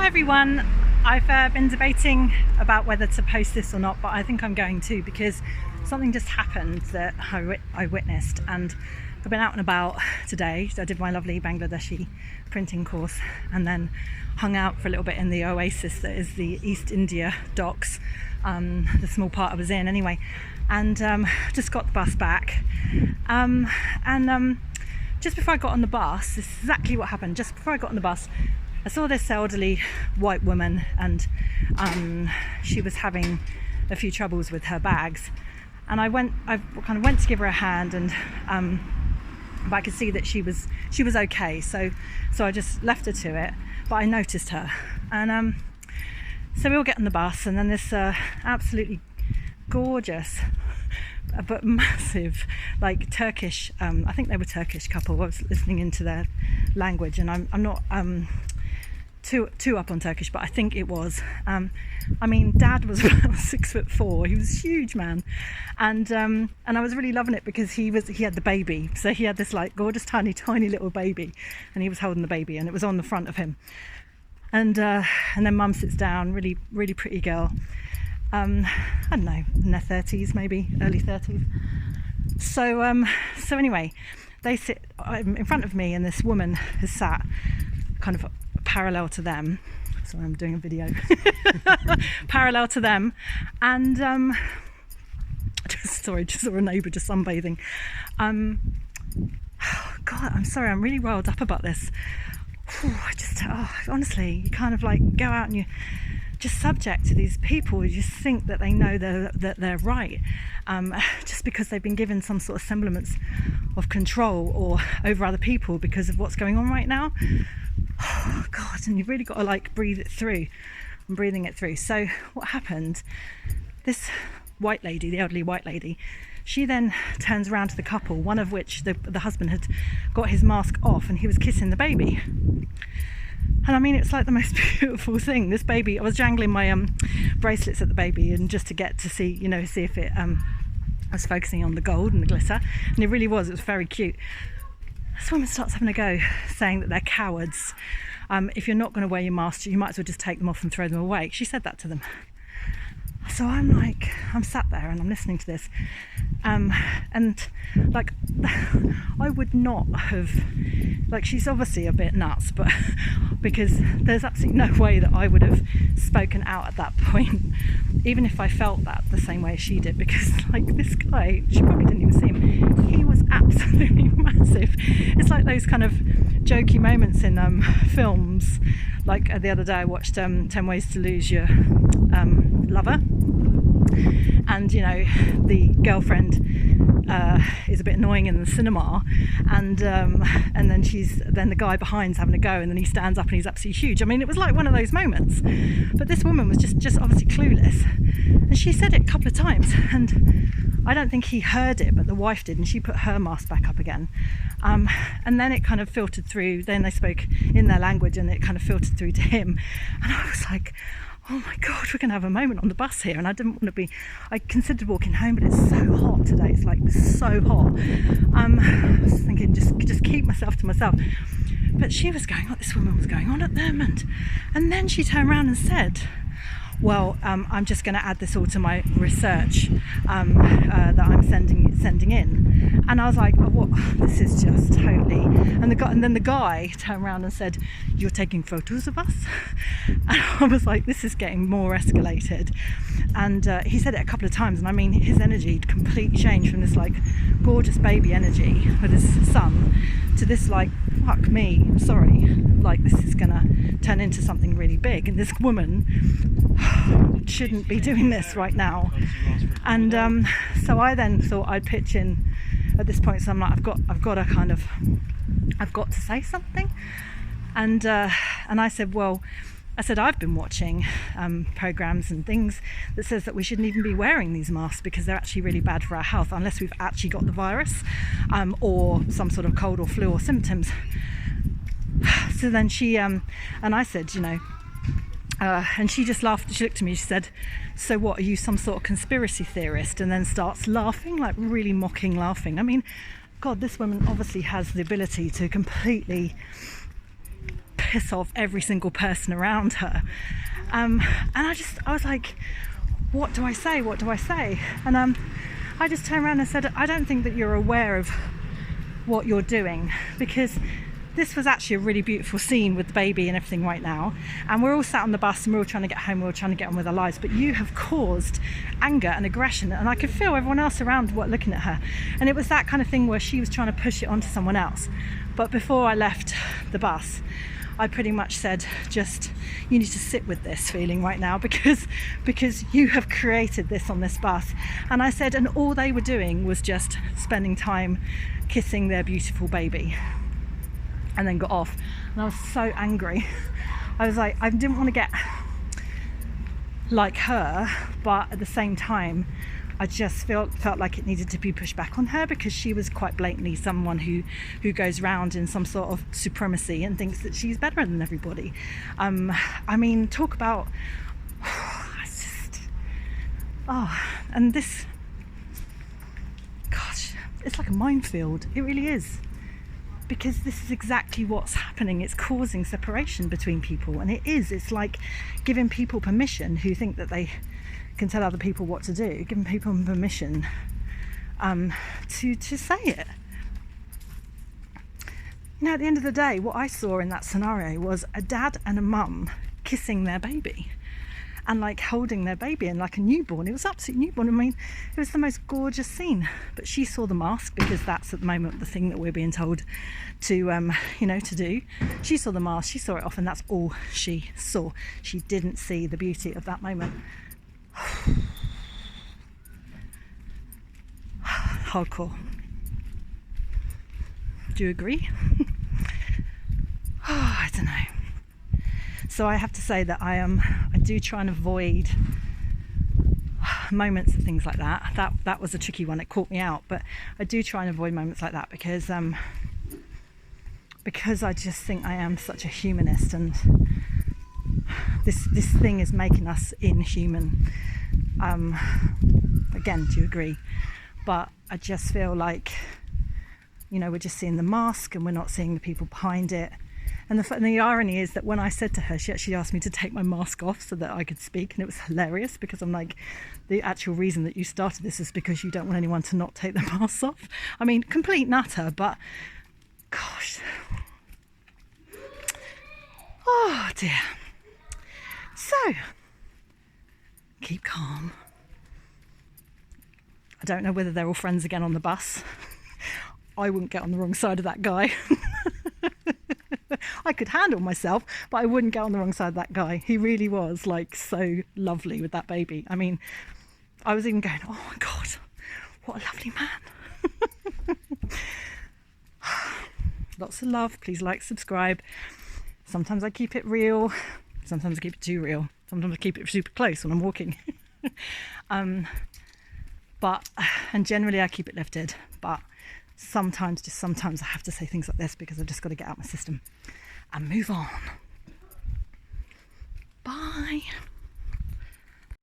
everyone. I've been debating about whether to post this or not, but I think I'm going to, because something just happened that I witnessed, and I've been out and about today. I did my lovely Bangladeshi printing course and then hung out for a little bit in the oasis that is the East India docks, the small part I was in anyway, and just got the bus back, and just before I got on the bus, this is exactly what happened. Just before I got on the bus, I saw this elderly white woman, and she was having a few troubles with her bags, and I kind of went to give her a hand, and but I could see that she was okay, so I just left her to it. But I noticed her, and so we all get on the bus, and then this absolutely gorgeous but massive, like Turkish, I think they were Turkish couple. I was listening into their language, and I'm not too up on Turkish, but I think it was. I mean, Dad was about 6'4". He was a huge man, and I was really loving it because he had the baby. So he had this like gorgeous tiny little baby, and he was holding the baby, and it was on the front of him. And then Mum sits down, really pretty girl. I don't know, in their 30s, maybe early 30s. So anyway, they sit in front of me, and this woman has sat kind of parallel to them. Sorry, I'm doing a video. Parallel to them, and just saw a neighbour just sunbathing. God, I'm sorry, I'm really riled up about this. Honestly, you kind of like go out and you just subject to these people. You just think that they know that they're right, just because they've been given some sort of semblance of control or over other people because of what's going on right now. Oh God, and you've really got to like breathe it through. I'm breathing it through. So what happened, this white lady, the elderly white lady, she then turns around to the couple, one of which the husband had got his mask off, and he was kissing the baby. And I mean, it's like the most beautiful thing. This baby, I was jangling my bracelets at the baby, and just to get to see if it I was focusing on the gold and the glitter, and it really was. It was very cute. This woman starts having a go, saying that they're cowards. If you're not going to wear your mask, you might as well just take them off and throw them away. She said that to them. So I'm sat there and I'm listening to this, and like, I would not have, like, she's obviously a bit nuts, but because there's absolutely no way that I would have spoken out at that point, even if I felt that the same way as she did, because like this guy, she probably didn't even see him, he was absolutely massive. It's like those kind of jokey moments in films, like the other day I watched 10 Ways to Lose Your Lover, and the girlfriend is a bit annoying in the cinema, and then the guy behind's having a go, and then he stands up and he's absolutely huge. I mean, it was like one of those moments, but this woman was just obviously clueless, and she said it a couple of times, and I don't think he heard it, but the wife did, and she put her mask back up again, and then it kind of filtered through. Then they spoke in their language, and it kind of filtered through to him, and I was like, oh my God, we're going to have a moment on the bus here. And I didn't want to be, I considered walking home, but it's so hot today. It's like so hot. I was thinking, just keep myself to myself. But she was going on, this woman was going on at them. And then she turned around and said, well, I'm just going to add this all to my research that I'm sending in. And I was like, oh, what? This is just totally. And then the guy turned around and said, you're taking photos of us? And I was like, this is getting more escalated. And he said it a couple of times, and I mean, his energy completely changed from this like gorgeous baby energy with his son to this like, fuck me, I'm sorry, like this is gonna turn into something really big, and this woman shouldn't be doing this right now. And so I then thought I'd pitch in at this point. So I'm like, I've got to say something. And I said, I've been watching programs and things that says that we shouldn't even be wearing these masks because they're actually really bad for our health unless we've actually got the virus or some sort of cold or flu or symptoms. So then she and I said, and she just laughed. She looked at me, she said, so what, are you some sort of conspiracy theorist? And then starts laughing, like really mocking laughing. I mean, God, this woman obviously has the ability to completely piss off every single person around her. And I was like, what do I say? What do I say? And I just turned around and said, I don't think that you're aware of what you're doing, because this was actually a really beautiful scene with the baby and everything right now, and we're all sat on the bus and we're all trying to get home, we're all trying to get on with our lives, but you have caused anger and aggression, and I could feel everyone else around looking at her, and it was that kind of thing where she was trying to push it onto someone else. But before I left the bus, I pretty much said, just, you need to sit with this feeling right now, because you have created this on this bus. And I said, and all they were doing was just spending time kissing their beautiful baby, and then got off. And I was so angry. I was like, I didn't want to get like her, but at the same time I just felt like it needed to be pushed back on her, because she was quite blatantly someone who goes around in some sort of supremacy and thinks that she's better than everybody. I mean, talk about and this, gosh, it's like a minefield. It really is, because this is exactly what's happening. It's causing separation between people, and it's like giving people permission who think that they can tell other people what to do, giving people permission to say it. You know, at the end of the day, what I saw in that scenario was a dad and a mum kissing their baby and like holding their baby, and like a newborn. It was absolutely newborn. I mean, it was the most gorgeous scene. But she saw the mask, because that's at the moment the thing that we're being told to to do. She saw the mask, she saw it off, and that's all she saw. She didn't see the beauty of that moment. Hardcore. Do you agree? I don't know. So I have to say that I do try and avoid moments of things like that. That was a tricky one. It caught me out, but I do try and avoid moments like that, because I just think I am such a humanist, and this thing is making us inhuman. Again, do you agree? But I just feel like, we're just seeing the mask and we're not seeing the people behind it. And the irony is that when I said to her, she actually asked me to take my mask off so that I could speak, and it was hilarious, because I'm like, the actual reason that you started this is because you don't want anyone to not take their masks off. I mean, complete nutter, but gosh. Oh dear. So, keep calm. I don't know whether they're all friends again on the bus. I wouldn't get on the wrong side of that guy. I could handle myself, but I wouldn't get on the wrong side of that guy. He really was like so lovely with that baby. I mean, I was even going, oh my God, what a lovely man. Lots of love. Please like, subscribe. Sometimes I keep it real. Sometimes I keep it too real. Sometimes I keep it super close when I'm walking. And generally I keep it lifted, but sometimes I have to say things like this, because I've just got to get out my system and move on. Bye.